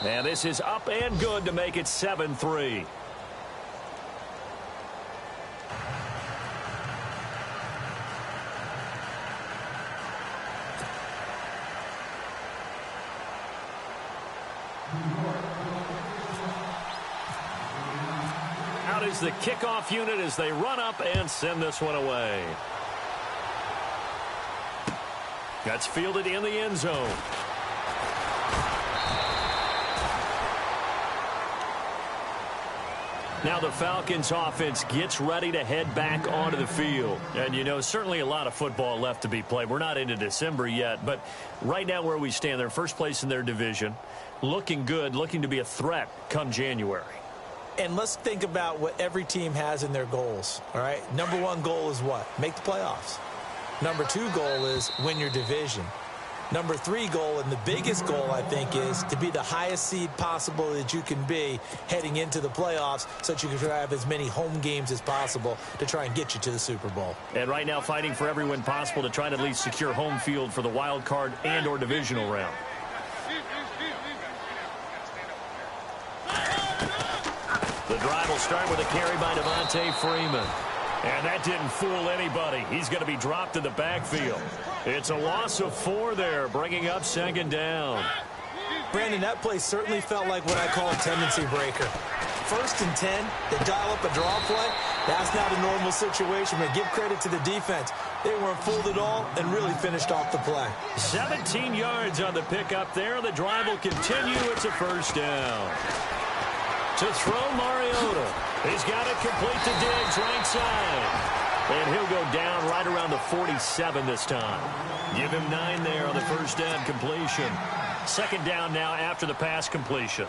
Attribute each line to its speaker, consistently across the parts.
Speaker 1: And this is up and good to make it 7-3. Out is the kickoff unit as they run up and send this one away. That's fielded in the end zone. Now the Falcons offense gets ready to head back onto the field. And, you know, certainly a lot of football left to be played. We're not into December yet, but right now where we stand, they're first place in their division, looking good, looking to be a threat come January.
Speaker 2: And let's think about what every team has in their goals, all right? Number one goal is what? Make the playoffs. Number two goal is win your division. Number three goal, and the biggest goal, I think, is to be the highest seed possible that you can be heading into the playoffs so that you can have as many home games as possible to try and get you to the Super Bowl.
Speaker 1: And right now fighting for every win possible to try to at least secure home field for the wild card and or divisional round. The drive will start with a carry by Devontae Freeman. And that didn't fool anybody. He's going to be dropped in the backfield. It's a loss of 4 there, bringing up second down.
Speaker 2: Brandon, that play certainly felt like what I call a tendency breaker. 1st and 10, they dial up a draw play. That's not a normal situation, but give credit to the defense. They weren't fooled at all and really finished off the play.
Speaker 1: 17 yards on the pickup there. The drive will continue. It's a first down. To throw, Mariota. He's got it complete to Diggs, right side. And he'll go down right around the 47 this time. Give him 9 there on the first down completion. Second down now after the pass completion.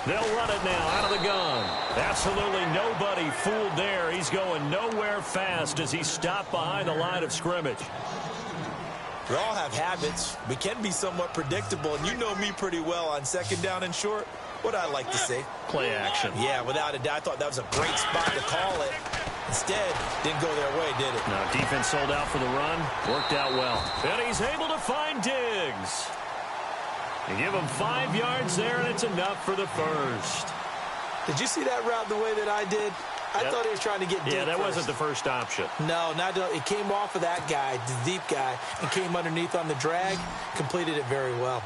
Speaker 1: They'll run it now out of the gun. Absolutely nobody fooled there. He's going nowhere fast as he stopped behind the line of scrimmage.
Speaker 2: We all have habits. We can be somewhat predictable, and you know me pretty well on second down and short. What I like to see.
Speaker 1: Play action.
Speaker 2: Yeah, without a doubt. I thought that was a great spot to call it. Instead, didn't go their way, did it?
Speaker 1: No, defense sold out for the run. Worked out well. And he's able to find Diggs. You give him 5 yards there, and it's enough for the first.
Speaker 2: Did you see that route the way that I did? I thought he was trying to get deep.
Speaker 1: Yeah, that
Speaker 2: first.
Speaker 1: wasn't the first option.
Speaker 2: No, it came off of that guy, the deep guy, and came underneath on the drag. Completed it very well.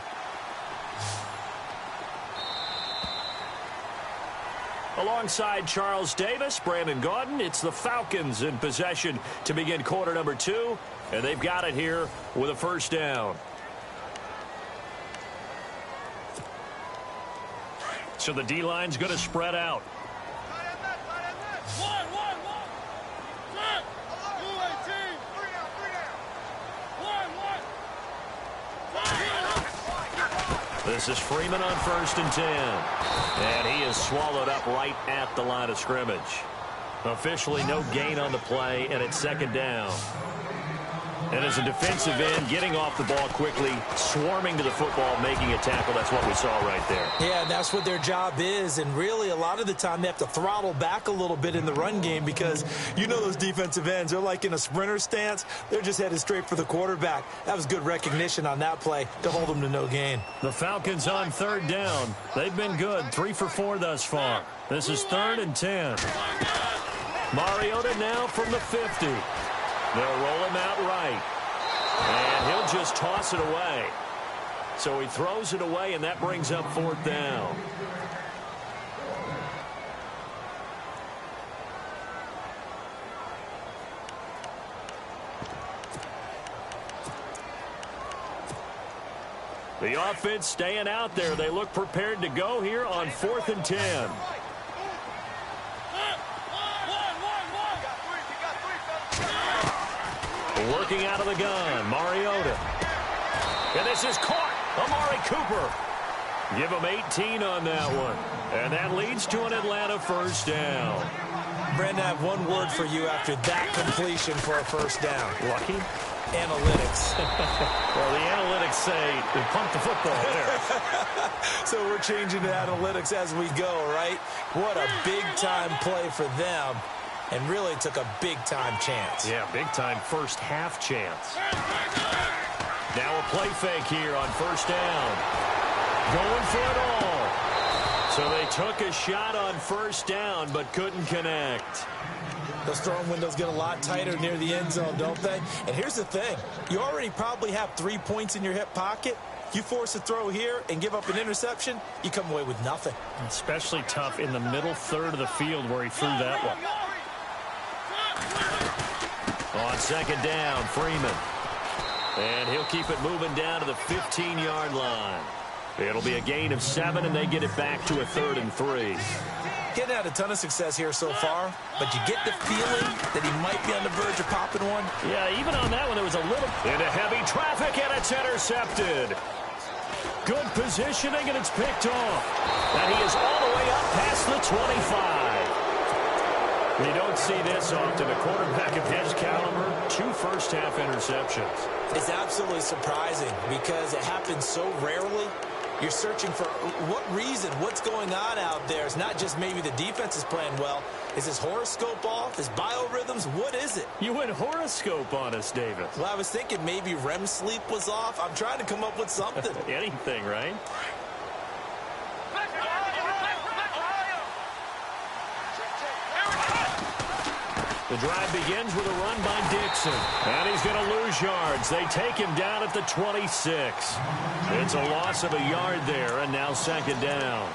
Speaker 1: Alongside Charles Davis, Brandon Gaudin, it's the Falcons in possession to begin quarter number 2, and they've got it here with a first down. So the D-line's going to spread out. This is Freeman on 1st and 10. And he is swallowed up right at the line of scrimmage. Officially no gain on the play, and it's second down. And as a defensive end, getting off the ball quickly, swarming to the football, making a tackle. That's what we saw right there.
Speaker 2: Yeah, that's what their job is. And really, a lot of the time, they have to throttle back a little bit in the run game because you know those defensive ends, they're like in a sprinter stance. They're just headed straight for the quarterback. That was good recognition on that play to hold them to no gain.
Speaker 1: The Falcons on 3rd down. They've been good, 3 for 4 thus far. This is 3rd and 10. Mariota now from the 50. They'll roll him out right. And he'll just toss it away. So he throws it away, and that brings up 4th down. The offense staying out there. They look prepared to go here on 4th and 10. Working out of the gun, Mariota. And this is caught. Amari Cooper. Give him 18 on that one. And that leads to an Atlanta first down.
Speaker 2: Brandon, I have one word for you after that completion for a first down.
Speaker 1: Lucky?
Speaker 2: Analytics.
Speaker 1: Well, the analytics say pump the football there.
Speaker 2: So we're changing to analytics as we go, right? What a big-time play for them. and really took a big-time chance.
Speaker 1: Yeah, big-time first-half chance. Now a play fake here on first down. Going for it all. So they took a shot on first down but couldn't connect.
Speaker 2: Those throwing windows get a lot tighter near the end zone, don't they? And here's the thing. You already probably have 3 points in your hip pocket. You force a throw here and give up an interception, you come away with nothing.
Speaker 1: Especially tough in the middle third of the field where he threw that one. On second down, Freeman. And he'll keep it moving down to the 15-yard line. It'll be a gain of 7, and they get it back to a 3rd and 3.
Speaker 2: Getting had a ton of success here so far, but you get the feeling that he might be on the verge of popping one.
Speaker 1: Yeah, even on that one, there was a little into heavy traffic, and it's intercepted. Good positioning, and it's picked off. And he is all the way up past the 25. You don't see this often. A quarterback of his caliber, 2 first-half interceptions.
Speaker 2: It's absolutely surprising because it happens so rarely. You're searching for what reason, what's going on out there. It's not just maybe the defense is playing well. Is his horoscope off? His biorhythms? What is it?
Speaker 1: You went horoscope on us, David.
Speaker 2: Well, I was thinking maybe REM sleep was off. I'm trying to come up with something.
Speaker 1: Anything, right? The drive begins with a run by Dixon. And he's going to lose yards. They take him down at the 26. It's a loss of a yard there, and now second down.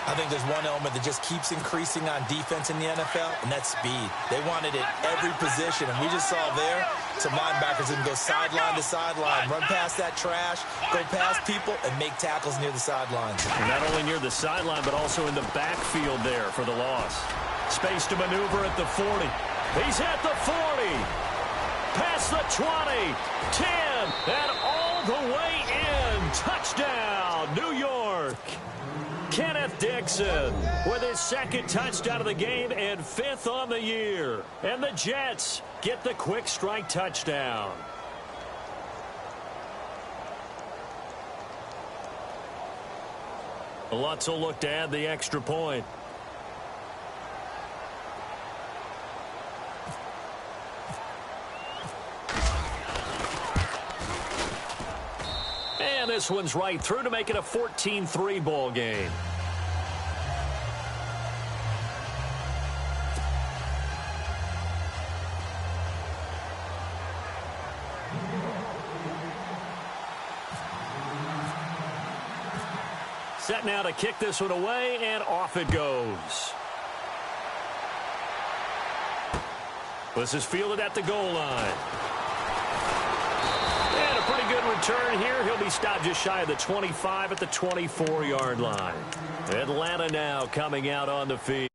Speaker 2: I think there's one element that just keeps increasing on defense in the NFL, and that's speed. They want it at every position, and we just saw there some linebackers who can go sideline to sideline, run past that trash, go past people, and make tackles near the sidelines.
Speaker 1: And not only near the sideline, but also in the backfield there for the loss. Space to maneuver at the 40. He's at the 40. Past the 20. 10. And all the way in. Touchdown, New York. Kenneth Dixon with his 2nd touchdown of the game and 5th on the year. And the Jets get the quick strike touchdown. Lutz will look to add the extra point. And this one's right through to make it a 14-3 ball game. Set now to kick this one away, and off it goes. This is fielded at the goal line. And a pretty good return here. He'll be stopped just shy of the 25 at the 24-yard line. Atlanta now coming out on the field.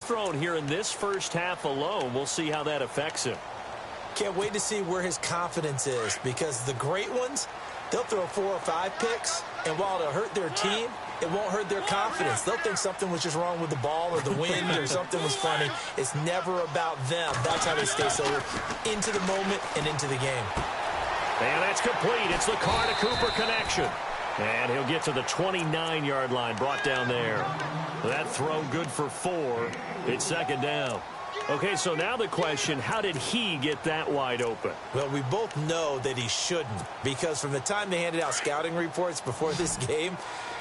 Speaker 1: Thrown here in this first half alone. We'll see how that affects him.
Speaker 2: Can't wait to see where his confidence is, because the great ones, they'll throw 4 or 5 picks, and while it'll hurt their team, it won't hurt their confidence. They'll think something was just wrong with the ball or the wind or something was funny. It's never about them. That's how they stay so into the moment and into the game.
Speaker 1: And that's complete. It's the Carr to Cooper connection. And he'll get to the 29-yard line, brought down there. That throw good for 4. It's second down. Okay, so now the question, how did he get that wide open?
Speaker 2: Well, we both know that he shouldn't, because from the time they handed out scouting reports before this game,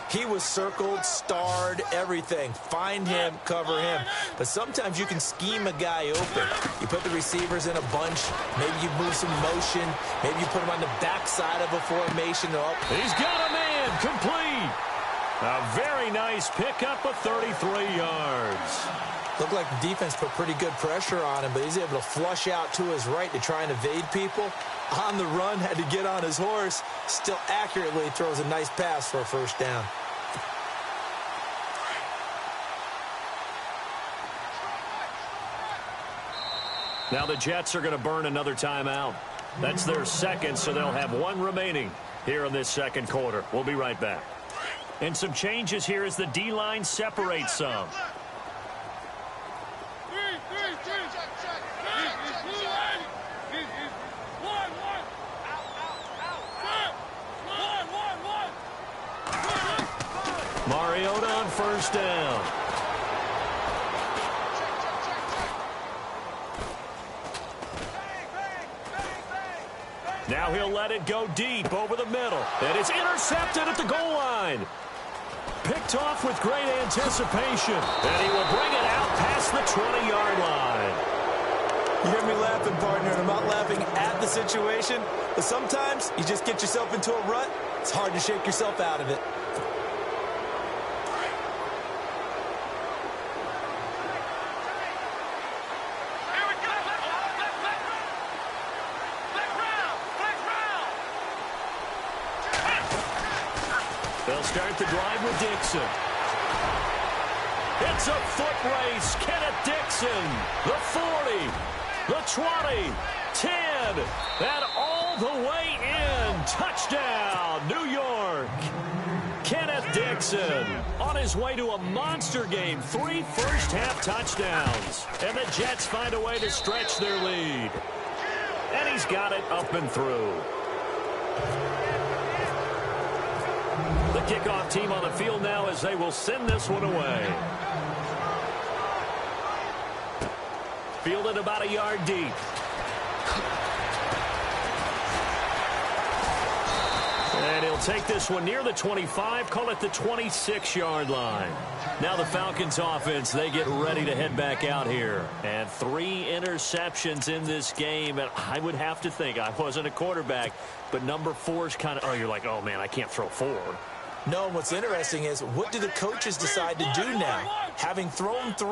Speaker 2: he was circled, starred, everything. Find him, cover him. But sometimes you can scheme a guy open. You put the receivers in a bunch. Maybe you move some motion. Maybe you put him on the backside of a formation.
Speaker 1: He's got a man, complete. A very nice pickup of 33 yards.
Speaker 2: Looked like the defense put pretty good pressure on him, but he's able to flush out to his right to try and evade people. On the run, had to get on his horse. Still accurately throws a nice pass for a first down.
Speaker 1: Now the Jets are going to burn another timeout. That's their second, so they'll have 1 remaining here in this second quarter. We'll be right back. And some changes here as the D-line separates some. Mariota on first down. Now he'll let it go deep over the middle. And it's intercepted at the goal line. Picked off with great anticipation. And he will bring it out past the 20-yard line.
Speaker 2: You hear me laughing, partner, and I'm not laughing at the situation, but sometimes you just get yourself into a rut. It's hard to shake yourself out of it.
Speaker 1: They'll start the drive with Dixon. It's a foot race. Kenneth Dixon, the 40, the 20, 10, and all the way in. Touchdown, New York. Kenneth Dixon on his way to a monster game. 3 first-half touchdowns. And the Jets find a way to stretch their lead. And he's got it up and through. The kickoff team on the field now as they will send this one away. Fielded about a yard deep. And he'll take this one near the 25, call it the 26-yard line. Now the Falcons offense, they get ready to head back out here. And 3 interceptions in this game. And I would have to think, I wasn't a quarterback, but number 4 is kind of, oh, you're like, oh, man, I can't throw 4.
Speaker 2: No, what's interesting is, what do the coaches decide to do now? Having thrown 3,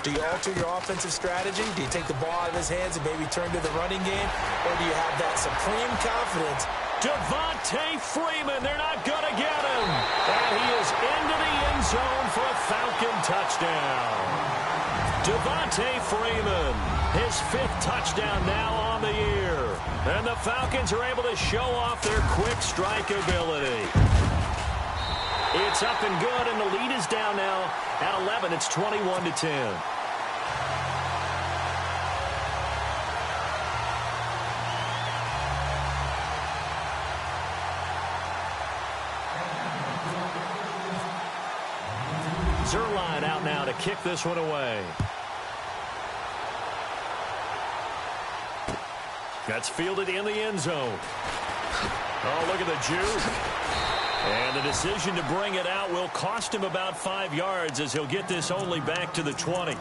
Speaker 2: do you alter your offensive strategy? Do you take the ball out of his hands and maybe turn to the running game? Or do you have that supreme confidence?
Speaker 1: Devontae Freeman, they're not going to get him. And he is into the end zone for a Falcon touchdown. Devontae Freeman, his 5th touchdown now on the year. And the Falcons are able to show off their quick strike ability. It's up and good, and the lead is down now at 11. It's 21-10. Zerline out now to kick this one away. That's fielded in the end zone. Oh, look at the juke. And the decision to bring it out will cost him about 5 yards as he'll get this only back to the 20.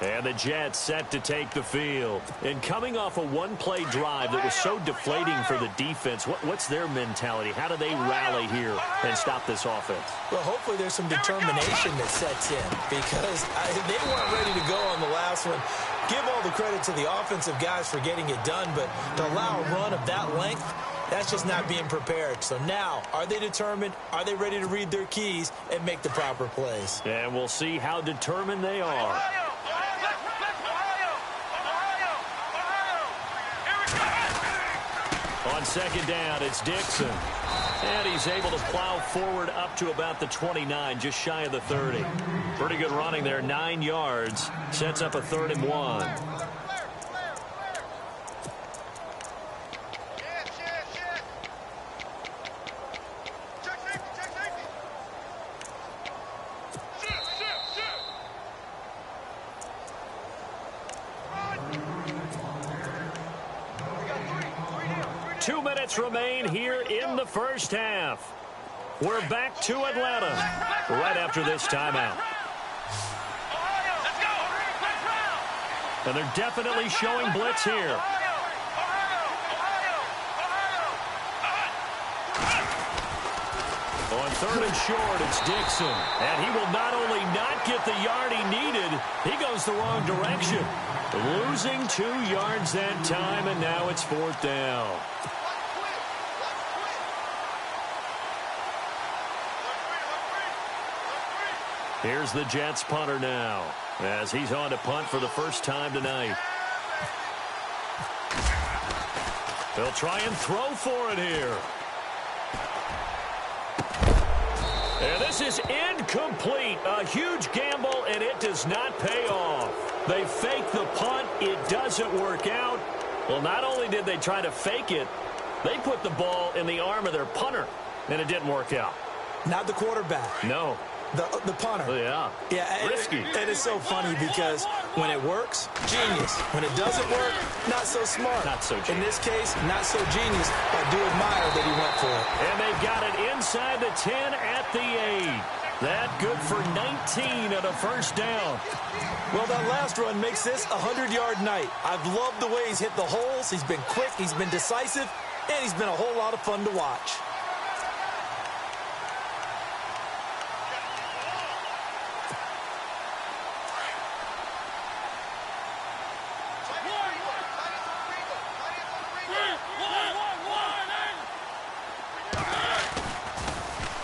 Speaker 1: And the Jets set to take the field. And coming off a one-play drive that was so deflating for the defense, what's their mentality? How do they rally here and stop this offense?
Speaker 2: Well, hopefully there's some determination that sets in, because they weren't ready to go on the last one. Give all the credit to the offensive guys for getting it done, but to allow a run of that length, that's just not being prepared. So now, are they determined? Are they ready to read their keys and make the proper plays?
Speaker 1: And we'll see how determined they are. On second down, it's Dixon. And he's able to plow forward up to about the 29, just shy of the 30. Pretty good running there, 9 yards. Sets up a 3rd and 1. Remain here in the first half. We're back to Atlanta right after this timeout. And they're definitely showing blitz here. On 3rd and short, it's Dixon. And he will not only not get the yard he needed, he goes the wrong direction. Losing 2 yards that time, and now it's 4th down. Here's the Jets punter now, as he's on to punt for the first time tonight. They'll try and throw for it here. And this is incomplete. A huge gamble, and it does not pay off. They fake the punt. It doesn't work out. Well, not only did they try to fake it, they put the ball in the arm of their punter, and it didn't work out.
Speaker 2: Not the quarterback.
Speaker 1: No.
Speaker 2: The punter.
Speaker 1: Oh, yeah.
Speaker 2: Yeah,
Speaker 1: Risky.
Speaker 2: And it's so funny because when it works, genius. When it doesn't work, not so smart.
Speaker 1: Not so genius.
Speaker 2: In this case, not so genius. I do admire that he went for it.
Speaker 1: And they've got it inside the 10 at the 8. That good for 19 and a first down.
Speaker 2: Well, that last run makes this a 100-yard night. I've loved the way he's hit the holes. He's been quick, he's been decisive, and he's been a whole lot of fun to watch.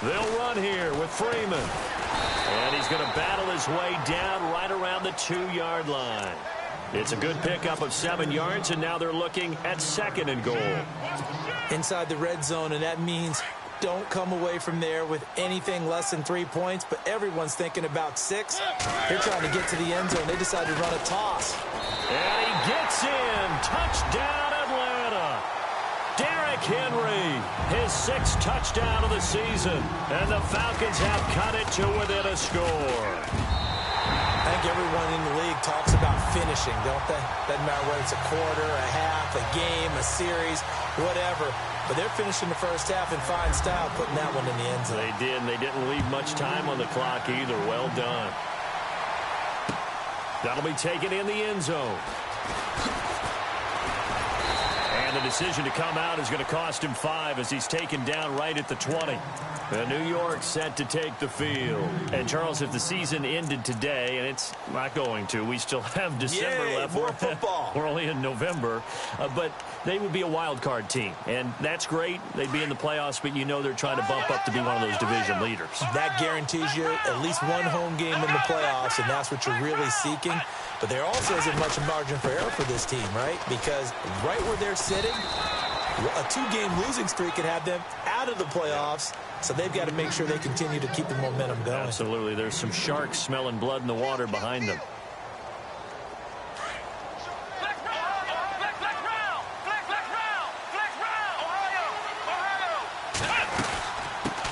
Speaker 1: They'll run here with Freeman. And he's going to battle his way down right around the 2-yard line. It's a good pickup of 7 yards, and now they're looking at 2nd and goal.
Speaker 2: Inside the red zone, and that means don't come away from there with anything less than 3 points, but everyone's thinking about 6. They're trying to get to the end zone. They decide to run a toss.
Speaker 1: And he gets in. Touchdown, Atlanta. Derrick Henry, his 6th touchdown of the season. And the Falcons have cut it to within a score.
Speaker 2: I think everyone in the league talks about finishing, don't they? Doesn't matter whether it's a quarter, a half, a game, a series, whatever. But they're finishing the first half in fine style, putting that one in the end zone.
Speaker 1: They did, and they didn't leave much time on the clock either. Well done. That'll be taken in the end zone. And the decision to come out is going to cost him 5 as he's taken down right at the 20. And New York set to take the field. And, Charles, if the season ended today, and it's not going to, we still have December left.
Speaker 2: More football.
Speaker 1: We're only in November. But they would be a wild card team. And that's great. They'd be in the playoffs, but you know they're trying to bump up to be one of those division leaders.
Speaker 2: That guarantees you at least one home game in the playoffs, and that's what you're really seeking. But there also isn't much margin for error for this team, right? Because right where they're sitting, a 2-game losing streak can have them out of the playoffs. So they've got to make sure they continue to keep the momentum going.
Speaker 1: Absolutely. There's some sharks smelling blood in the water behind them.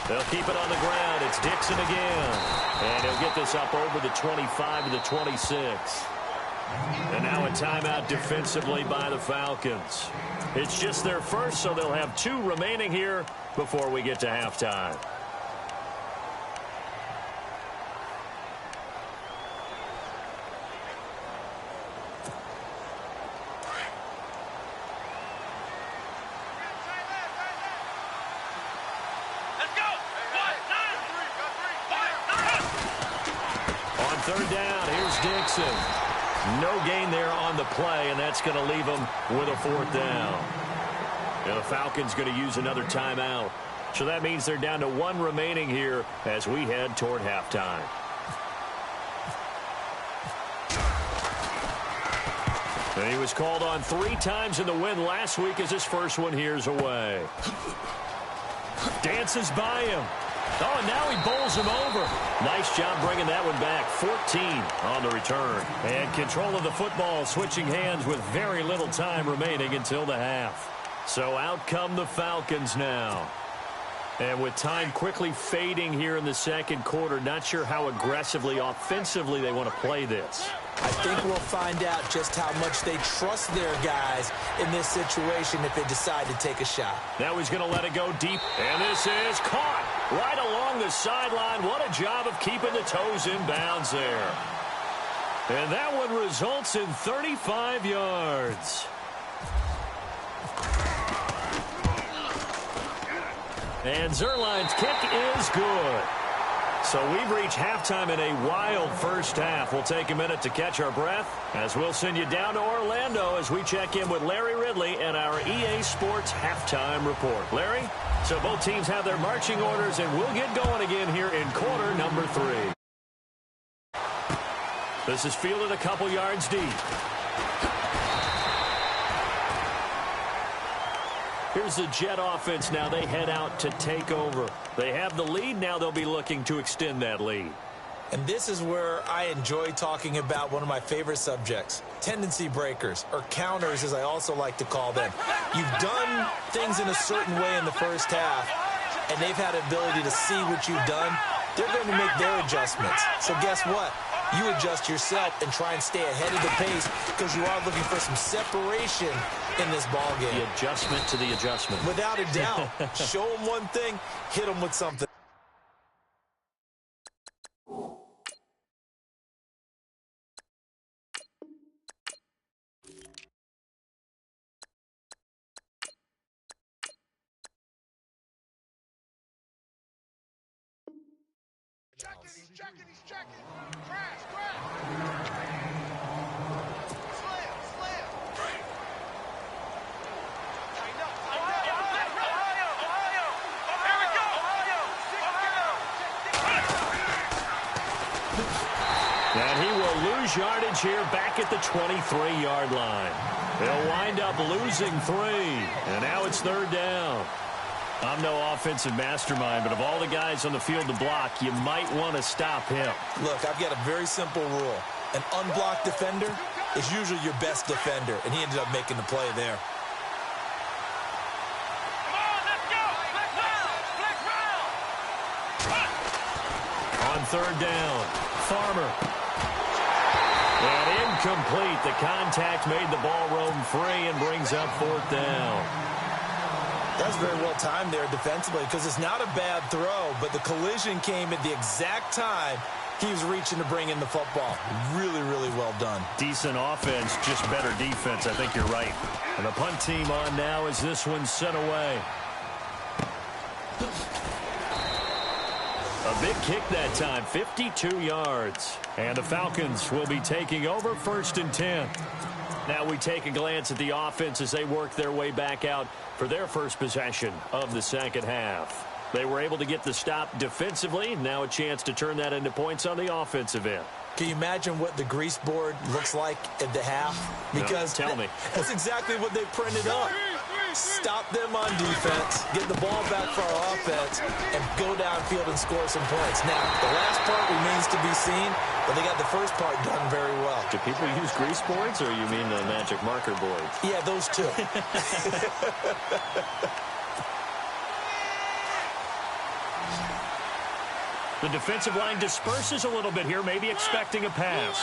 Speaker 1: They'll keep it on the ground. It's Dixon again. And he'll get this up over the 25 to the 26. And now a timeout defensively by the Falcons. It's just their first, so they'll have 2 remaining here before we get to halftime. On 3rd down, here's Dixon. No gain there on the play, and that's going to leave them with a 4th down. And the Falcons going to use another timeout. So that means they're down to 1 remaining here as we head toward halftime. And he was called on 3 times in the win last week as his first one here's away. Dances by him. Oh, and now he bowls him over. Nice job bringing that one back. 14 on the return. And control of the football switching hands with very little time remaining until the half. So out come the Falcons now. And with time quickly fading here in the 2nd quarter, not sure how aggressively, offensively they want to play this.
Speaker 2: I think we'll find out just how much they trust their guys in this situation if they decide to take a shot.
Speaker 1: Now he's going to let it go deep, and this is caught right along the sideline. What a job of keeping the toes in bounds there. And that one results in 35 yards. And Zerline's kick is good. So we've reached halftime in a wild first half. We'll take a minute to catch our breath as we'll send you down to Orlando as we check in with Larry Ridley and our EA Sports Halftime Report. Larry, so both teams have their marching orders, and we'll get going again here in quarter number 3. This is fielded a couple yards deep. Here's the Jet offense now. They head out to take over. They have the lead. Now they'll be looking to extend that lead.
Speaker 2: And this is where I enjoy talking about one of my favorite subjects, tendency breakers, or counters as I also like to call them. You've done things in a certain way in the first half, and they've had the ability to see what you've done they're going to make their adjustments. So guess what? You adjust yourself and try and stay ahead of the pace because you are looking for some separation in this ball game.
Speaker 1: The adjustment to the adjustment.
Speaker 2: Without a doubt. Show them one thing, hit them with something.
Speaker 3: He's checking. Crash. Slam. Ohio. Here we go.
Speaker 1: And he will lose yardage here back at the 23-yard line. They'll wind up losing 3. And now it's 3rd down. I'm no offensive mastermind, but of all the guys on the field to block, you might want to stop him.
Speaker 2: Look, I've got a very simple rule. An unblocked defender is usually your best defender, and he ended up making the play there.
Speaker 3: Come on, let's go.
Speaker 1: On 3rd down, Farmer. And incomplete. The contact made the ball roam free and brings up 4th down.
Speaker 2: That's very well timed there defensively because it's not a bad throw, but the collision came at the exact time he was reaching to bring in the football. Really, really well done.
Speaker 1: Decent offense, just better defense. I think you're right. And the punt team on now as this one's sent away. A big kick that time, 52 yards. And the Falcons will be taking over 1st and 10. Now we take a glance at the offense as they work their way back out for their first possession of the second half. They were able to get the stop defensively. Now a chance to turn that into points on the offensive end.
Speaker 2: Can you imagine what the grease board looks like at the half? Because
Speaker 1: no, tell me.
Speaker 2: That's exactly what they printed up. Stop them on defense, get the ball back for our offense, and go downfield and score some points. Now, the last part remains to be seen, but they got the first part done very well.
Speaker 1: Do people use grease boards, or you mean the magic marker boards?
Speaker 2: Yeah, those two.
Speaker 1: The defensive line disperses a little bit here, maybe expecting a pass.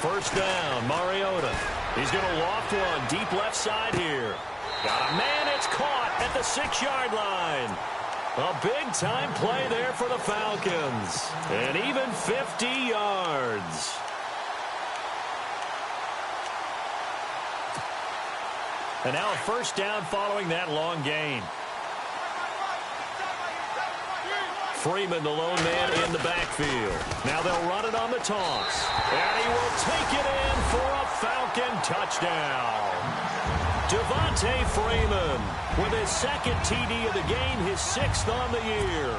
Speaker 1: First down, Mariota. He's going to loft one deep left side here. Got a man, it's caught at the 6-yard line. A big-time play there for the Falcons. And even 50 yards. And now a first down following that long gain. Freeman, the lone man in the backfield. Now they'll run it on the toss. And he will take it in for a Falcon touchdown. Devontae Freeman with his 2nd TD of the game, his 6th on the year.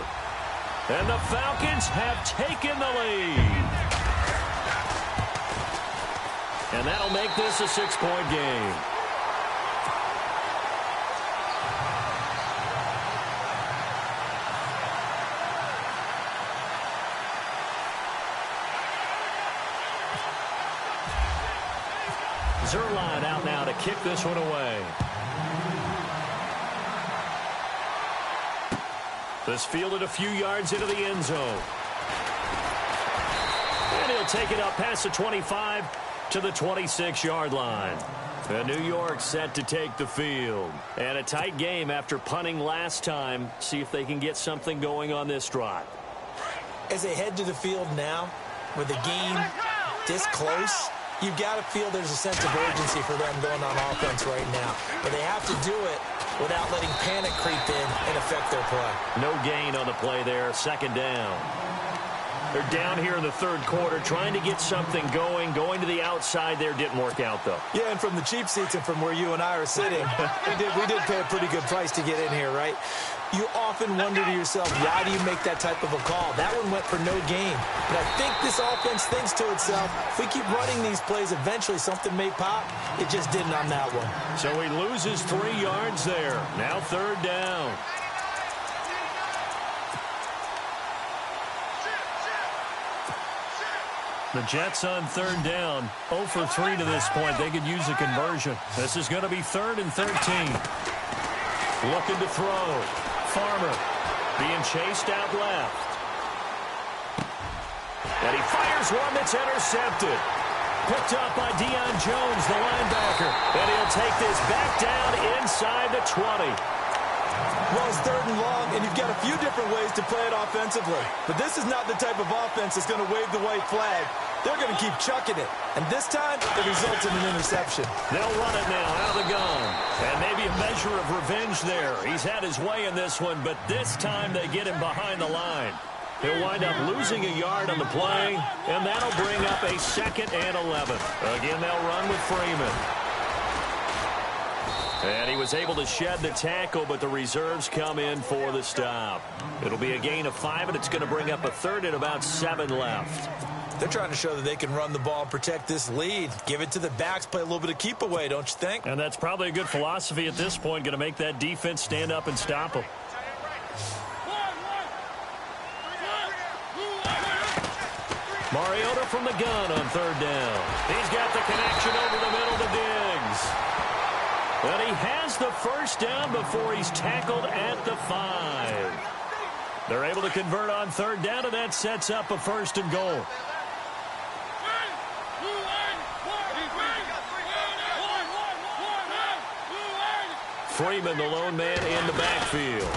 Speaker 1: And the Falcons have taken the lead. And that'll make this a 6-point game. Zerline out now to kick this one away. This fielded a few yards into the end zone. And he'll take it up past the 25 to the 26-yard line. And New York set to take the field. And a tight game after punting last time. See if they can get something going on this drive.
Speaker 2: As they head to the field now, with the game this close, you've got to feel there's a sense of urgency for them going on offense right now. But they have to do it without letting panic creep in and affect their play.
Speaker 1: No gain on the play there. 2nd down. They're down here in the 3rd quarter trying to get something going. Going to the outside there didn't work out, though.
Speaker 2: Yeah, and from the cheap seats and from where you and I are sitting, we did pay a pretty good price to get in here, right? You often wonder to yourself, why do you make that type of a call? That one went for no gain. But I think this offense thinks to itself, if we keep running these plays, eventually something may pop. It just didn't on that one.
Speaker 1: So he loses 3 yards there. Now 3rd down. The Jets on third down, 0 for 3 to this point. They could use a conversion. This is going to be 3rd and 13. Looking to throw. Farmer being chased out left. And he fires one that's intercepted. Picked up by Deion Jones, the linebacker. And he'll take this back down inside the 20.
Speaker 2: Well, it's 3rd and long, and you've got a few different ways to play it offensively. But this is not the type of offense that's going to wave the white flag. They're going to keep chucking it. And this time, it results in an interception.
Speaker 1: They'll run it now out of the gun. And maybe a measure of revenge there. He's had his way in this one, but this time they get him behind the line. He'll wind up losing a yard on the play, and that'll bring up a 2nd and 11. Again, they'll run with Freeman. And he was able to shed the tackle, but the reserves come in for the stop. It'll be a gain of 5, and it's going to bring up a 3rd and about 7 left.
Speaker 2: They're trying to show that they can run the ball and protect this lead. Give it to the backs, play a little bit of keep away, don't you think?
Speaker 1: And that's probably a good philosophy at this point, going to make that defense stand up and stop them. Mariota from the gun on 3rd down. He's got the connection over the middle to Diggs. And he has the 1st down before he's tackled at the 5. They're able to convert on 3rd down, and that sets up a 1st and goal. Freeman, the lone man in the backfield.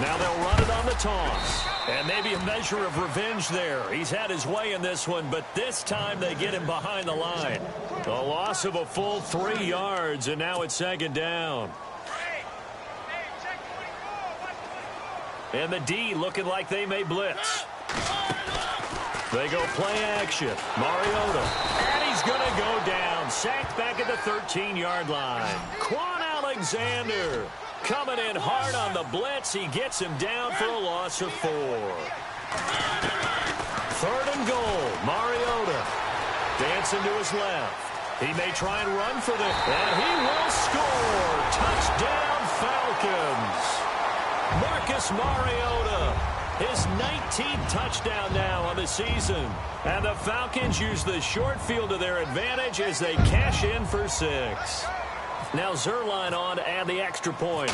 Speaker 1: Now they'll run it on the toss. And maybe a measure of revenge there. He's had his way in this one, but this time they get him behind the line. A loss of a full 3 yards, and now it's 2nd down. And the D looking like they may blitz. They go play action. Mariota. And he's going to go down. Sacked back at the 13-yard line. Quan Alexander coming in hard on the blitz. He gets him down for a loss of 4. 3rd and goal. Mariota dancing to his left. He may try and run for the... And he will score. Touchdown, Falcons. Marcus Mariota, his 19th touchdown now on the season. And the Falcons use the short field to their advantage as they cash in for 6. Now Zerline on to add the extra point.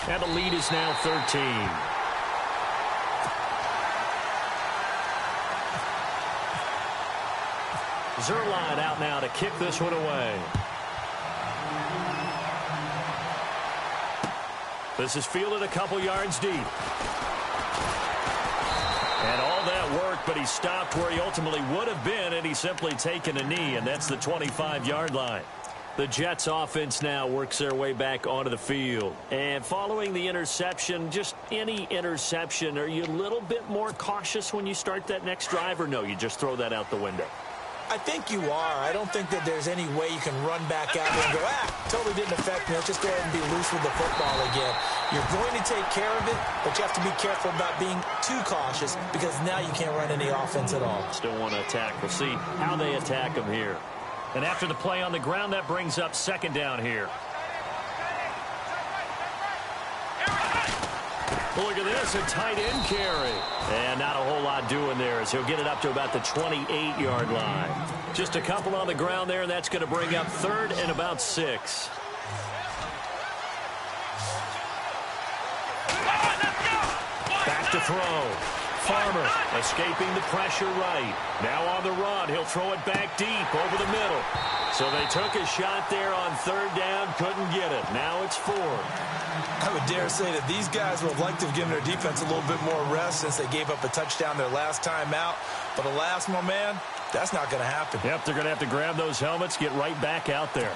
Speaker 1: And the lead is now 13. Zerline out now to kick this one away. This is fielded a couple yards deep. And all that work, but he stopped where he ultimately would have been, and he's simply taken a knee, and that's the 25-yard line. The Jets offense now works their way back onto the field. And following the interception, just any interception, are you a little bit more cautious when you start that next drive, or no, you just throw that out the window?
Speaker 2: I think you are. I don't think that there's any way you can run back out there and go, totally didn't affect me. Let's just go ahead and be loose with the football again. You're going to take care of it, but you have to be careful about being too cautious because now you can't run any offense at all.
Speaker 1: Still want to attack. We'll see how they attack him here. And after the play on the ground, that brings up 2nd down here. Look at this, a tight end carry. And not a whole lot doing there as he'll get it up to about the 28-yard line. Just a couple on the ground there, and that's going to bring up 3rd and about 6. Back to throw. Farmer escaping the pressure right. Now on the run. He'll throw it back deep over the middle. So they took a shot there on 3rd down. Couldn't get it. Now it's 4.
Speaker 2: I would dare say that these guys would have liked to have given their defense a little bit more rest since they gave up a touchdown their last time out. But alas, my man, that's not going to happen.
Speaker 1: Yep, they're going to have to grab those helmets, get right back out there.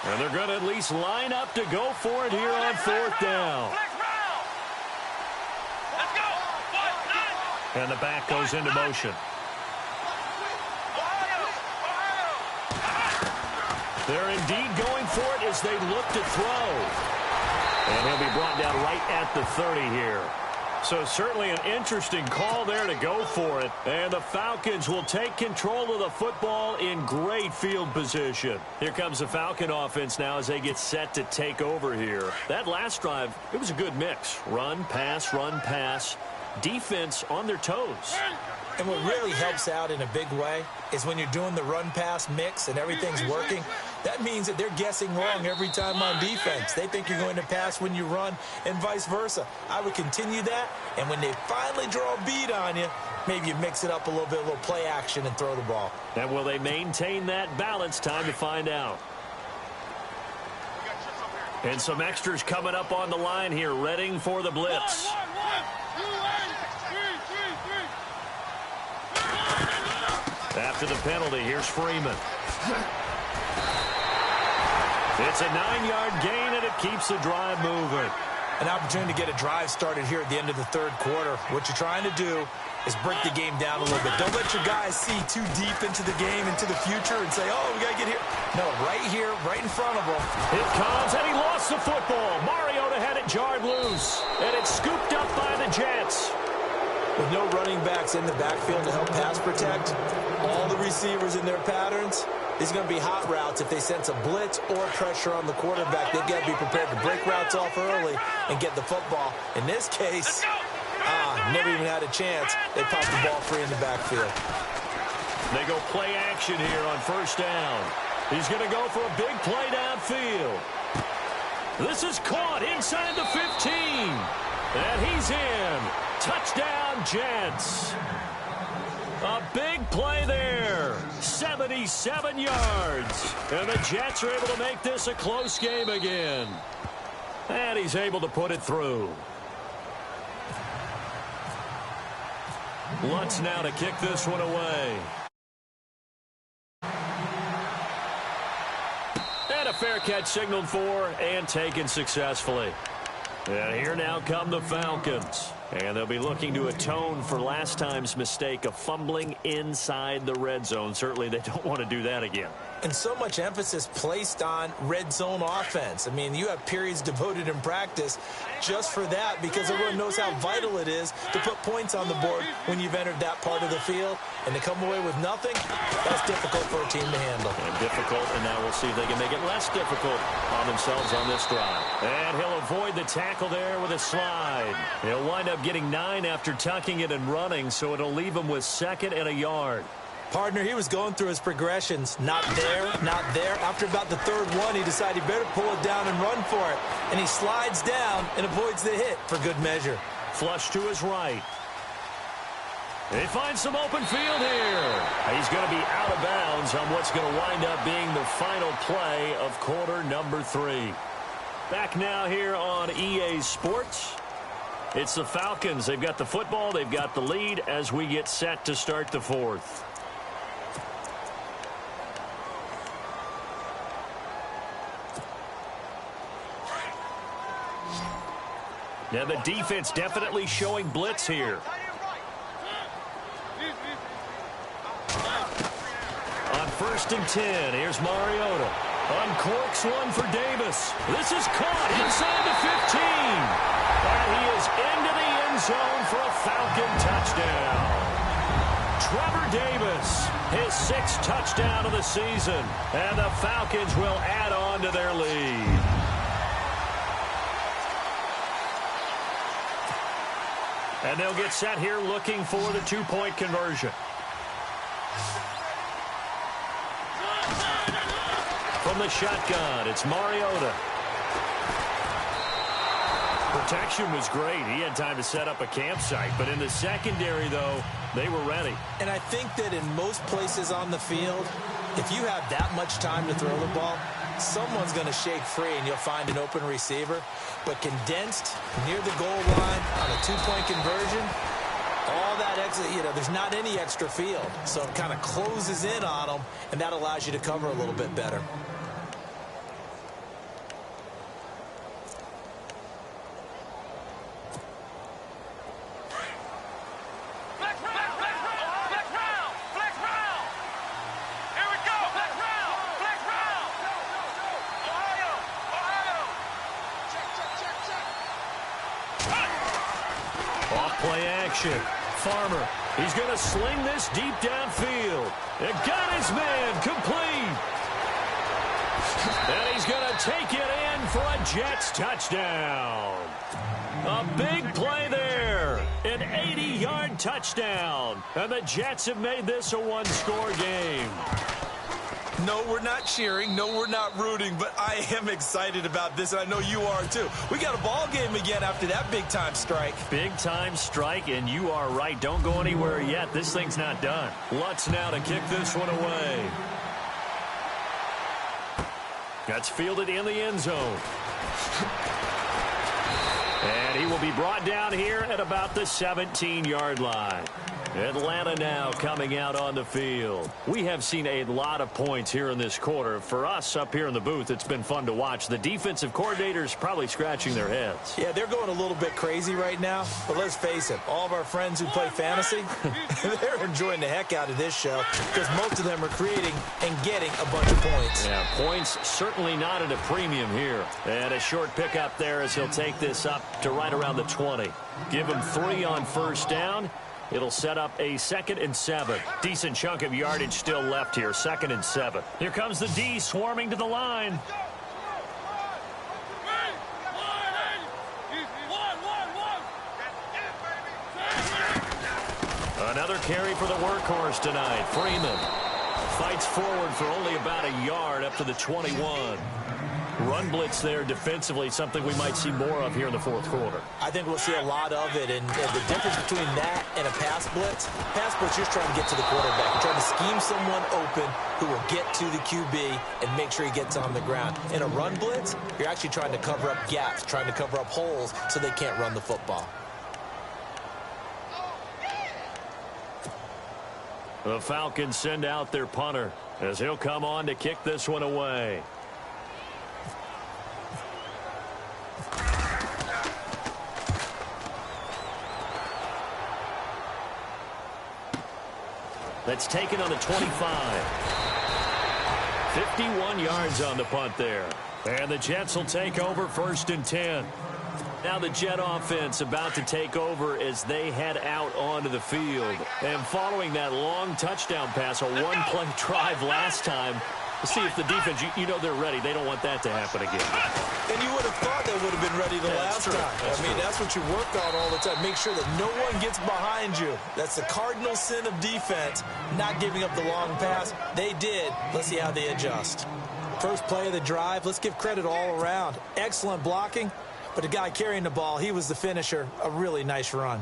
Speaker 1: And they're going to at least line up to go for it here on 4th down. And the back goes into motion. They're indeed going for it as they look to throw. And he'll be brought down right at the 30 here. So certainly an interesting call there to go for it. And the Falcons will take control of the football in great field position. Here comes the Falcon offense now as they get set to take over here. That last drive, it was a good mix. Run, pass, defense on their toes.
Speaker 2: And what really helps out in a big way is when you're doing the run-pass mix and everything's working, that means that they're guessing wrong every time on defense. They think you're going to pass when you run and vice versa. I would continue that, and when they finally draw a beat on you, maybe you mix it up a little bit, a little play action and throw the ball.
Speaker 1: And will they maintain that balance? Time to find out. And some extras coming up on the line here, readying for the blitz. After the penalty, here's Freeman. It's a 9-yard gain, and it keeps the drive moving.
Speaker 2: An opportunity to get a drive started here at the end of the third quarter. What you're trying to do is break the game down a little bit. Don't let your guys see too deep into the game, into the future, and say, oh, we got to get here. No, right here, right in front of them.
Speaker 1: It comes, and he lost the football. Mariota had it jarred loose, and it's scooped up by the Jets.
Speaker 2: With no running backs in the backfield to help pass protect, all the receivers in their patterns, these are going to be hot routes. If they sense a blitz or pressure on the quarterback, they've got to be prepared to break routes off early and get the football. In this case, never even had a chance. They popped the ball free in the backfield.
Speaker 1: They go play action here on first down. He's going to go for a big play downfield. This is caught inside the 15. And he's in. Touchdown, Jets. A big play there. 77 yards. And the Jets are able to make this a close game again. And he's able to put it through. Lutz now to kick this one away. And a fair catch signaled for and taken successfully. And here now come the Falcons. And they'll be looking to atone for last time's mistake of fumbling inside the red zone. Certainly they don't want to do that again.
Speaker 2: And so much emphasis placed on red zone offense. I mean, you have periods devoted in practice just for that because everyone knows how vital it is to put points on the board when you've entered that part of the field. And to come away with nothing, that's difficult for a team to handle.
Speaker 1: And difficult, and now we'll see if they can make it less difficult on themselves on this drive. And he'll avoid the tackle there with a slide. He'll wind up getting 9 after tucking it and running, so it'll leave him with 2nd and a yard.
Speaker 2: Partner, he was going through his progressions. Not there, not there. After about the 3rd one, he decided he better pull it down and run for it. And he slides down and avoids the hit for good measure.
Speaker 1: Flush to his right. They find some open field here. He's going to be out of bounds on what's going to wind up being the final play of quarter number 3. Back now here on EA Sports. It's the Falcons. They've got the football. They've got the lead as we get set to start the 4th. Now the defense definitely showing blitz here. On 1st and 10, here's Mariota. Uncorks one for Davis. This is caught inside the 15. And he is into the end zone for a Falcon touchdown. Trevor Davis, his 6th touchdown of the season. And the Falcons will add on to their lead. And they'll get set here looking for the 2-point conversion. From the shotgun, it's Mariota. Protection was great. He had time to set up a campsite. But in the secondary, though, they were ready.
Speaker 2: And I think that in most places on the field, if you have that much time to throw the ball, someone's going to shake free and you'll find an open receiver. But condensed near the goal line on a 2-point conversion, all that extra, there's not any extra field. So it kind of closes in on them, and that allows you to cover a little bit better.
Speaker 1: Off play action. Farmer, he's going to sling this deep downfield. And got his man complete. And he's going to take it in for a Jets touchdown. A big play there. An 80-yard touchdown. And the Jets have made this a one-score game.
Speaker 2: No, we're not cheering. No, we're not rooting. But I am excited about this, and I know you are too. We got a ball game again after that big-time strike.
Speaker 1: Big-time strike, and you are right. Don't go anywhere yet. This thing's not done. Lutz now to kick this one away. That's fielded in the end zone. And he will be brought down here at about the 17-yard line. Atlanta now coming out on the field. We have seen a lot of points here in this quarter. For us up here in the booth, it's been fun to watch. The defensive coordinators probably scratching their heads.
Speaker 2: Yeah, they're going a little bit crazy right now. But let's face it, all of our friends who play fantasy, they're enjoying the heck out of this show because most of them are creating and getting a bunch of points.
Speaker 1: Yeah, points certainly not at a premium here. And a short pickup there as he'll take this up to right around the 20. Give him 3 on first down. It'll set up a 2nd and 7. Decent chunk of yardage still left here. 2nd and 7. Here comes the D swarming to the line. Another carry for the workhorse tonight. Freeman fights forward for only about a yard up to the 21. Run blitz there defensively, something we might see more of here in the fourth quarter.
Speaker 2: I think we'll see a lot of it, and the difference between that and a pass blitz, you're just trying to get to the quarterback. You're trying to scheme someone open who will get to the QB and make sure he gets on the ground. In a run blitz, you're actually trying to cover up gaps, trying to cover up holes so they can't run the football.
Speaker 1: The Falcons send out their punter as he'll come on to kick this one away. That's taken on the 25. 51 yards on the punt there. And the Jets will take over 1st and 10. Now the Jet offense about to take over as they head out onto the field. And following that long touchdown pass, a one-play drive last time, let's see if the defense, you know they're ready. They don't want that to happen again.
Speaker 2: And you would have thought they would have been ready the last time. That's what you work on all the time. Make sure that no one gets behind you. That's the cardinal sin of defense, not giving up the long pass. They did. Let's see how they adjust. First play of the drive, let's give credit all around. Excellent blocking, but the guy carrying the ball, he was the finisher. A really nice run.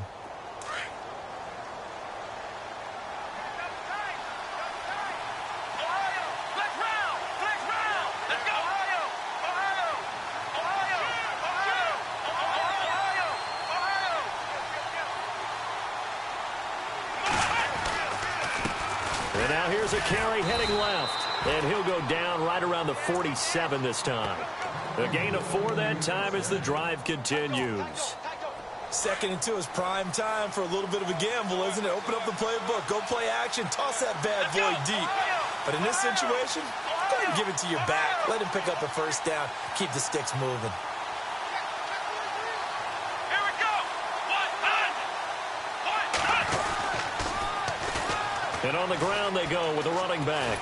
Speaker 1: And now here's a carry heading left. And he'll go down right around the 47 this time. A gain of 4 that time as the drive continues.
Speaker 2: 2nd and 2 is prime time for a little bit of a gamble, isn't it? Open up the playbook. Go play action. Toss that bad boy deep. But in this situation, go ahead and give it to your back. Let him pick up a first down. Keep the sticks moving.
Speaker 1: And on the ground they go with a running back.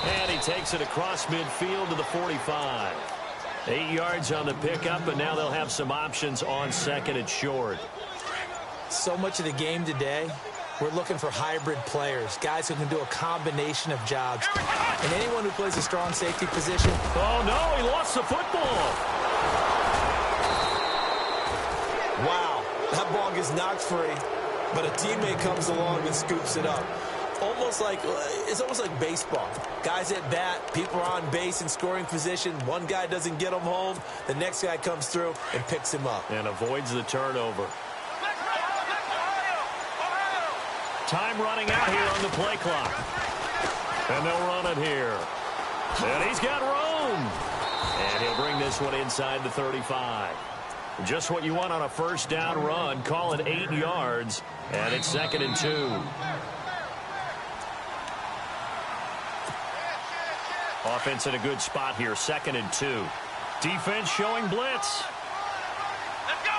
Speaker 1: And he takes it across midfield to the 45. 8 yards on the pickup, and now they'll have some options on 2nd and short.
Speaker 2: So much of the game today, we're looking for hybrid players, guys who can do a combination of jobs. And anyone who plays a strong safety position.
Speaker 1: Oh, no, he lost the football.
Speaker 2: Wow, that ball gets knocked free, but a teammate comes along and scoops it up. It's almost like baseball. Guys at bat, people are on base in scoring position. One guy doesn't get him home. The next guy comes through and picks him up.
Speaker 1: And avoids the turnover. Time running out here on the play clock. And they'll run it here. And he's got room. And he'll bring this one inside the 35. Just what you want on a first down run. Call it 8 yards. And it's 2nd and 2. Offense in a good spot here, 2nd and 2. Defense showing blitz.
Speaker 3: Let's go.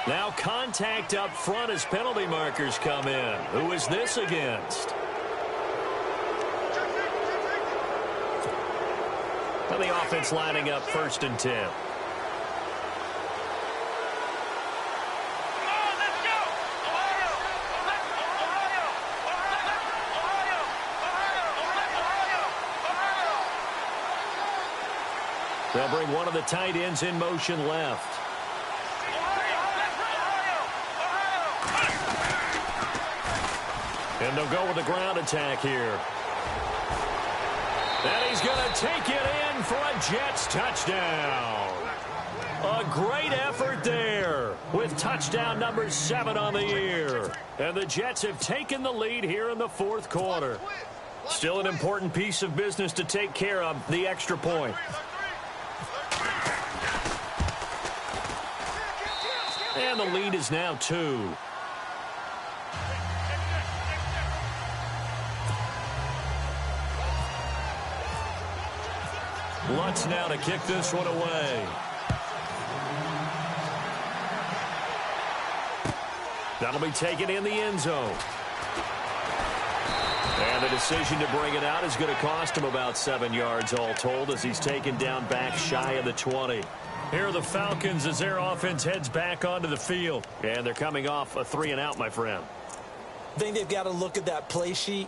Speaker 1: Now contact up front as penalty markers come in. Who is this against? And the offense lining up 1st and 10. They'll bring one of the tight ends in motion left. And they'll go with the ground attack here. And he's going to take it in for a Jets touchdown. A great effort there with touchdown number 7 on the year. And the Jets have taken the lead here in the 4th quarter. Still an important piece of business to take care of, the extra point. And the lead is now 2. Lutz now to kick this one away. That'll be taken in the end zone. And the decision to bring it out is going to cost him about 7 yards all told as he's taken down back shy of the 20. Here are the Falcons as their offense heads back onto the field. And they're coming off a 3-and-out, my friend.
Speaker 2: I think they've got to look at that play sheet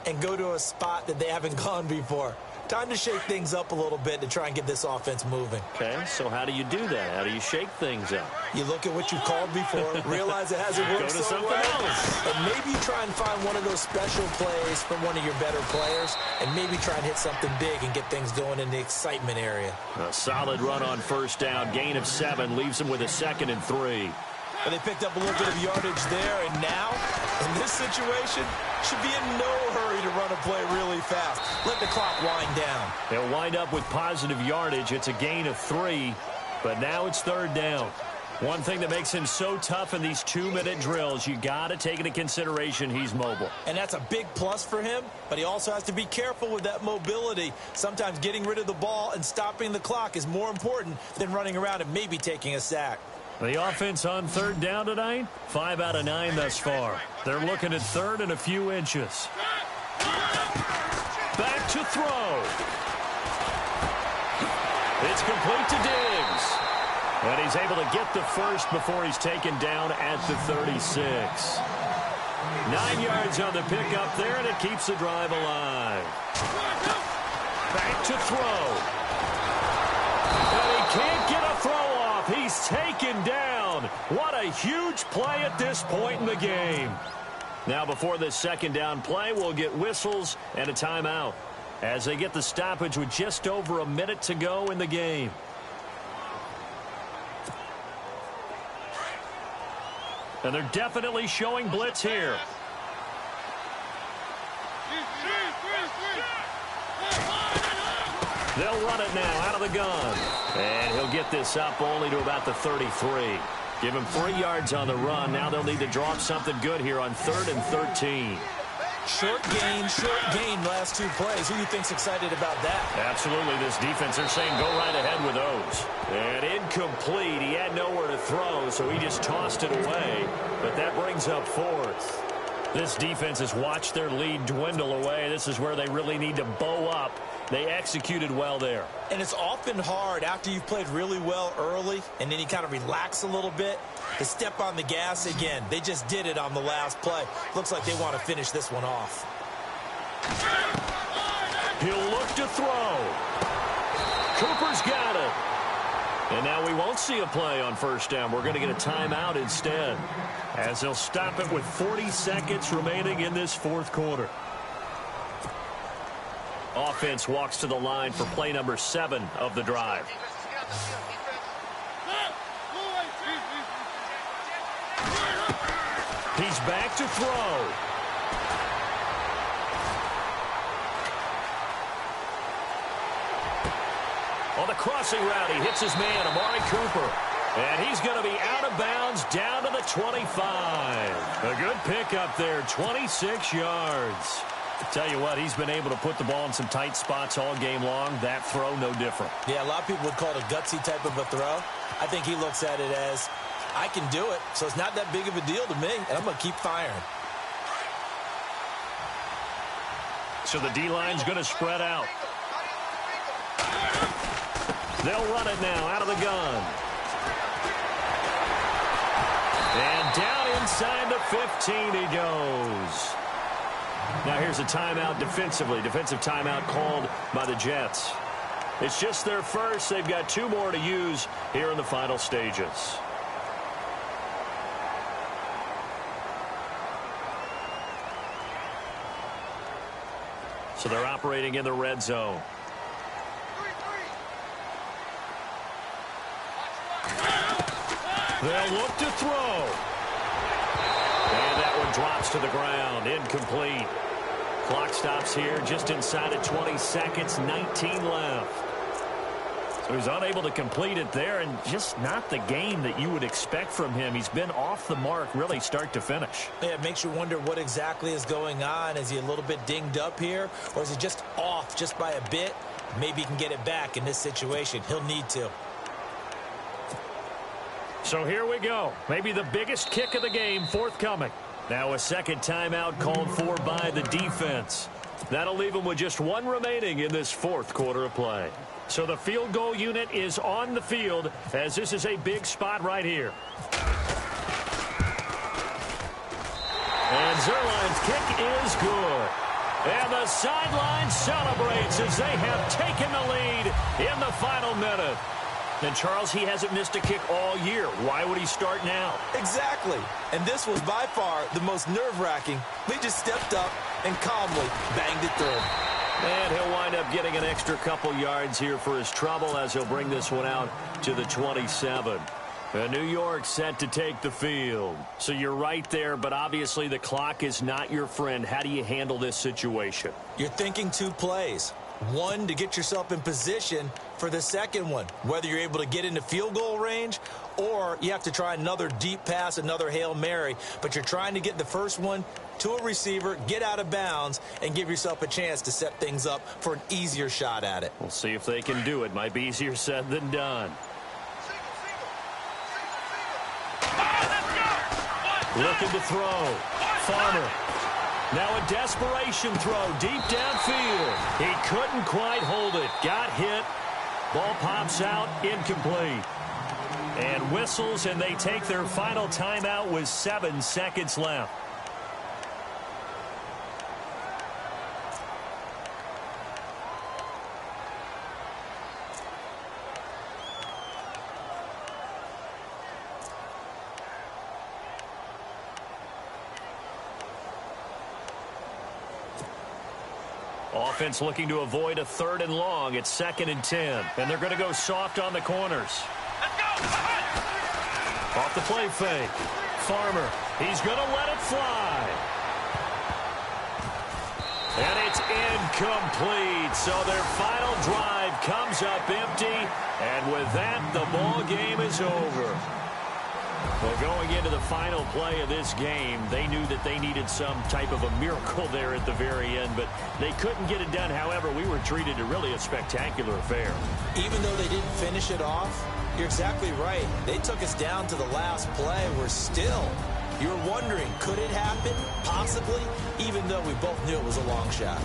Speaker 2: and go to a spot that they haven't gone before. Time to shake things up a little bit to try and get this offense moving.
Speaker 1: Okay, so how do you do that? How do you shake things up?
Speaker 2: You look at what you've called before, realize it hasn't worked
Speaker 1: Go to
Speaker 2: so
Speaker 1: something
Speaker 2: well,
Speaker 1: else.
Speaker 2: and maybe you try and find one of those special plays from one of your better players, and maybe try and hit something big and get things going in the excitement area.
Speaker 1: A solid run on 1st down, gain of 7, leaves them with a 2nd and 3.
Speaker 2: But they picked up a little bit of yardage there, and now, in this situation, should be in no hurry to run a play really fast. Let the clock wind down.
Speaker 1: They'll wind up with positive yardage. It's a gain of 3, but now it's 3rd down. One thing that makes him so tough in these 2-minute drills, you got to take into consideration he's mobile.
Speaker 2: And that's a big plus for him, but he also has to be careful with that mobility. Sometimes getting rid of the ball and stopping the clock is more important than running around and maybe taking a sack.
Speaker 1: The offense on 3rd down tonight, 5 out of 9 thus far. They're looking at 3rd and a few inches. Back to throw. It's complete to Diggs. And he's able to get the first before he's taken down at the 36. 9 yards on the pickup there, and it keeps the drive alive. Back to throw. And he can't get a throw off. He's taken down. What a huge play at this point in the game. Now before this 2nd down play, we'll get whistles and a timeout as they get the stoppage with just over a minute to go in the game. And they're definitely showing blitz here. They'll run it now out of the gun. And he'll get this up only to about the 33. Give him 3 yards on the run. Now they'll need to draw up something good here on 3rd and 13.
Speaker 2: Short gain last 2 plays. Who do you think's excited about that?
Speaker 1: Absolutely, this defense, they're saying go right ahead with those. And incomplete. He had nowhere to throw, so he just tossed it away. But that brings up 4th. This defense has watched their lead dwindle away. This is where they really need to bow up. They executed well there.
Speaker 2: And it's often hard after you've played really well early and then you kind of relax a little bit to step on the gas again. They just did it on the last play. Looks like they want to finish this one off.
Speaker 1: He'll look to throw. Cooper's got it. And now we won't see a play on 1st down. We're going to get a timeout instead, as they'll stop it with 40 seconds remaining in this 4th quarter. Offense walks to the line for play number 7 of the drive. He's back to throw. On the crossing route, he hits his man, Amari Cooper. And he's going to be out of bounds down to the 25. A good pickup there, 26 yards. Tell you what, he's been able to put the ball in some tight spots all game long. That throw, no different.
Speaker 2: Yeah, a lot of people would call it a gutsy type of a throw. I think he looks at it as I can do it, so it's not that big of a deal to me, and I'm going to keep firing.
Speaker 1: So the D-line's going to spread out. They'll run it now out of the gun. And down inside the 15 he goes. Now here's a timeout defensively. Defensive timeout called by the Jets. It's just their first. They've got 2 more to use here in the final stages. So they're operating in the red zone. They'll look to throw. And that one drops to the ground. Incomplete. Clock stops here just inside of 20 seconds. 19 left. So he's unable to complete it there, and just not the game that you would expect from him. He's been off the mark really start to finish.
Speaker 2: Yeah, it makes you wonder what exactly is going on. Is he a little bit dinged up here, or is he just off just by a bit? Maybe he can get it back in this situation. He'll need to.
Speaker 1: So here we go. Maybe the biggest kick of the game forthcoming. Now a second timeout called for by the defense. That'll leave them with just 1 remaining in this 4th quarter of play. So the field goal unit is on the field as this is a big spot right here. And Zerline's kick is good. And the sideline celebrates as they have taken the lead in the final minute. And, Charles, he hasn't missed a kick all year. Why would he start now?
Speaker 2: Exactly. And this was by far the most nerve-wracking. They just stepped up and calmly banged it through.
Speaker 1: And he'll wind up getting an extra couple yards here for his trouble as he'll bring this one out to the 27. And New York set to take the field. So you're right there, but obviously the clock is not your friend. How do you handle this situation?
Speaker 2: You're thinking 2 plays. One, to get yourself in position for the second one, whether you're able to get into field goal range or you have to try another deep pass, another Hail Mary, but you're trying to get the first one to a receiver, get out of bounds, and give yourself a chance to set things up for an easier shot at it.
Speaker 1: We'll see if they can do it. Might be easier said than done. Looking to throw. Farmer. Now a desperation throw deep downfield. He couldn't quite hold it. Got hit. Ball pops out. Incomplete. And whistles, and they take their final timeout with 7 seconds left. Offense looking to avoid a 3rd and long. It's 2nd and 10. And they're going to go soft on the corners. Off the play fake. Farmer. He's going to let it fly. And it's incomplete. So their final drive comes up empty. And with that, the ball game is over. Well, going into the final play of this game, they knew that they needed some type of a miracle there at the very end, but they couldn't get it done. However, we were treated to really a spectacular affair.
Speaker 2: Even though they didn't finish it off, you're exactly right. They took us down to the last play. We're still, you're wondering, could it happen? Possibly, even though we both knew it was a long shot.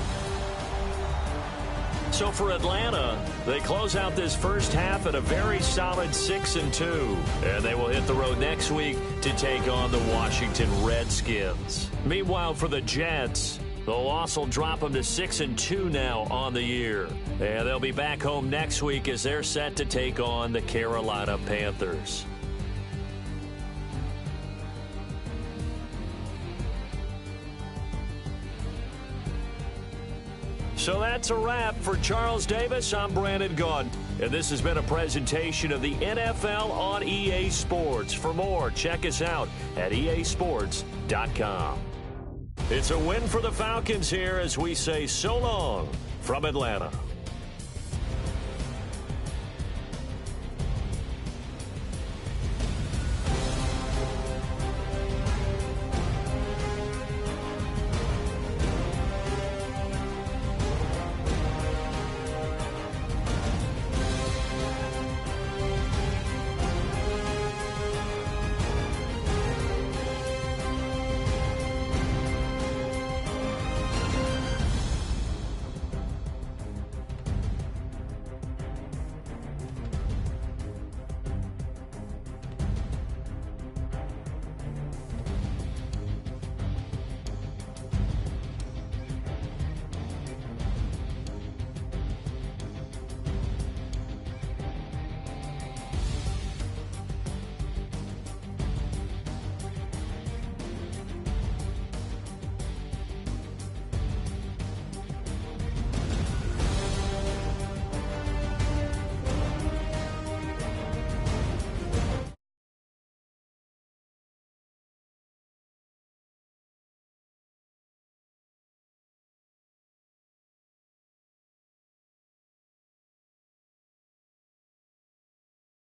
Speaker 1: So for Atlanta, they close out this first half at a very solid 6-2. And they will hit the road next week to take on the Washington Redskins. Meanwhile, for the Jets, the loss will drop them to 6-2 now on the year. And they'll be back home next week as they're set to take on the Carolina Panthers. So that's a wrap. For Charles Davis, I'm Brandon Gaudin. And this has been a presentation of the NFL on EA Sports. For more, check us out at easports.com. It's a win for the Falcons here as we say so long from Atlanta.